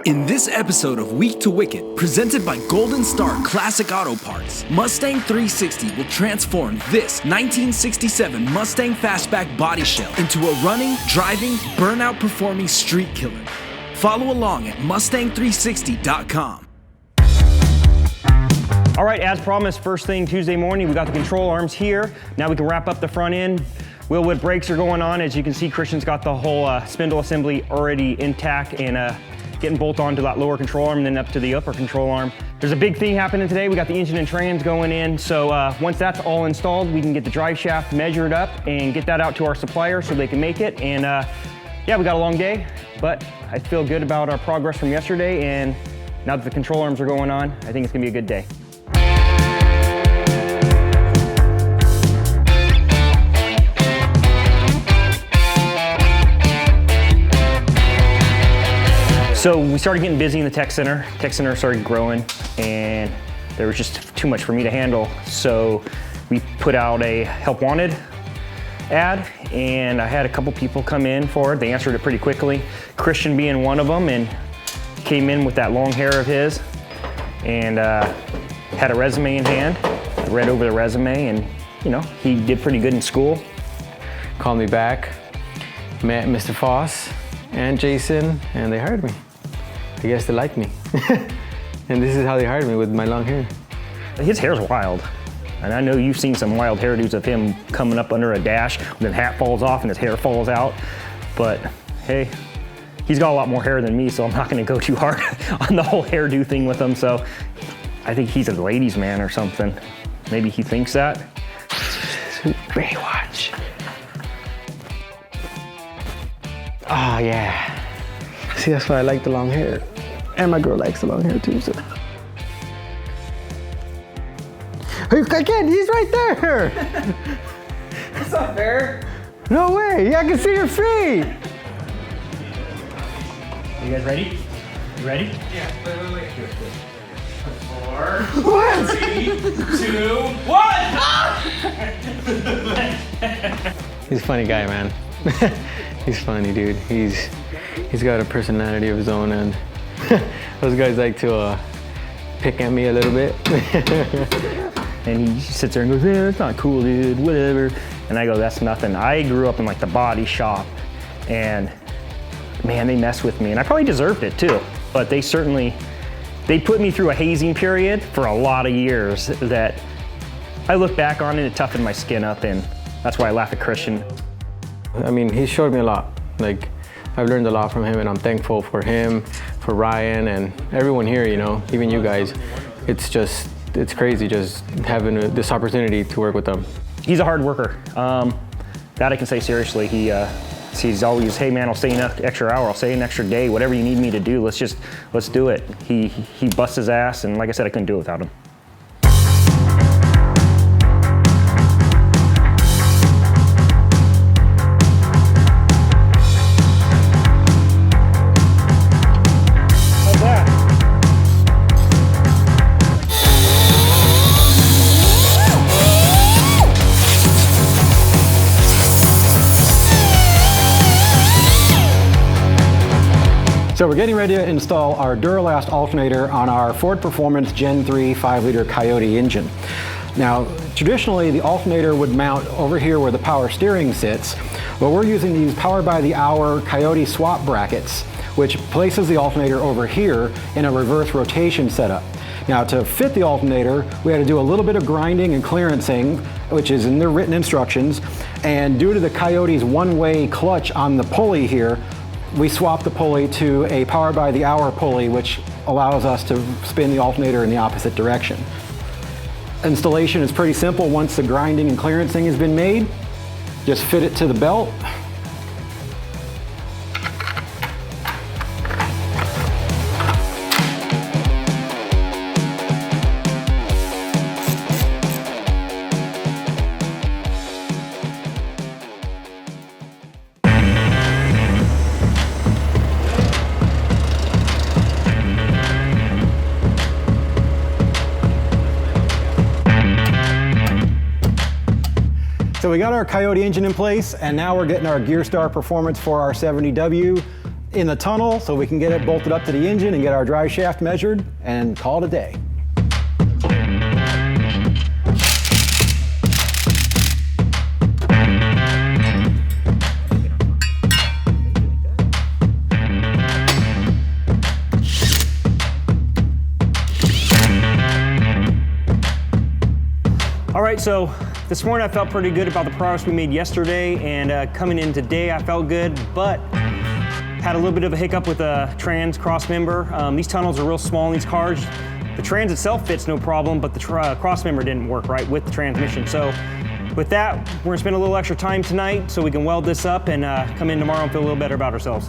In this episode of Week to Wicket, presented by Golden Star Classic Auto Parts, Mustang 360 will transform this 1967 Mustang Fastback body shell into a running, driving, burnout performing street killer. Follow along at Mustang360.com. All right, as promised, first thing Tuesday morning, we got the control arms here. Now we can wrap up the front end. Wheelwood brakes are going on. As you can see, Christian's got the whole spindle assembly already intact and getting bolt onto that lower control arm and then up to the upper control arm. There's a big thing happening today. We got the engine and trans going in. So once that's all installed, we can get the drive shaft measured up and get that out to our supplier so they can make it. And yeah, we got a long day, but I feel good about our progress from yesterday. And now that the control arms are going on, I think it's gonna be a good day. So we started getting busy in the tech center. Tech center started growing and there was just too much for me to handle. So we put out a help wanted ad and I had a couple people come in for it. They answered it pretty quickly. Christian being one of them, and came in with that long hair of his and had a resume in hand. I read over the resume and you know, he did pretty good in school. Called me back, met Mr. Foss and Jason, and they hired me. I guess they liked me. And this is how they hired me, with my long hair. His hair's wild. And I know you've seen some wild hairdos of him coming up under a dash when the hat falls off and his hair falls out. But hey, he's got a lot more hair than me, so I'm not gonna go too hard on the whole hairdo thing with him. So I think he's a ladies' man or something. Maybe he thinks that. Baywatch. Oh yeah. See, that's why I like the long hair. And my girl likes the long hair too, so. Again, he's right there. That's not fair. No way, I can see your feet. You guys ready? You ready? Yeah, wait. 4, What? 2, 1. He's a funny guy, man. He's funny, dude. He's got a personality of his own, and those guys like to pick at me a little bit. And he sits there and goes, yeah, that's not cool, dude, whatever. And I go, that's nothing. I grew up in like the body shop, and man, they mess with me. And I probably deserved it too, but they put me through a hazing period for a lot of years that I look back on and it toughened my skin up, and that's why I laugh at Christian. I mean, he showed me a lot. Like, I've learned a lot from him, and I'm thankful for him, for Ryan, and everyone here, you know, even you guys. It's crazy just having this opportunity to work with them. He's a hard worker. That I can say seriously. He's always, hey man, I'll stay an extra hour, I'll stay an extra day, whatever you need me to do, let's do it. He busts his ass, and like I said, I couldn't do it without him. So we're getting ready to install our Duralast alternator on our Ford Performance Gen 3 5-liter Coyote engine. Now, traditionally the alternator would mount over here where the power steering sits, but we're using these power-by-the-hour Coyote swap brackets, which places the alternator over here in a reverse rotation setup. Now, to fit the alternator, we had to do a little bit of grinding and clearancing, which is in the written instructions, and due to the Coyote's one-way clutch on the pulley here, we swapped the pulley to a power-by-the-hour pulley, which allows us to spin the alternator in the opposite direction. Installation is pretty simple. Once the grinding and clearancing has been made, just fit it to the belt. So we got our Coyote engine in place, and now we're getting our GearStar performance for our 70W in the tunnel so we can get it bolted up to the engine and get our drive shaft measured and call it a day. All right, so this morning I felt pretty good about the progress we made yesterday, and coming in today I felt good, but had a little bit of a hiccup with a trans cross member. These tunnels are real small in these cars. The trans itself fits no problem, but the cross member didn't work right with the transmission. So with that, we're gonna spend a little extra time tonight so we can weld this up and come in tomorrow and feel a little better about ourselves.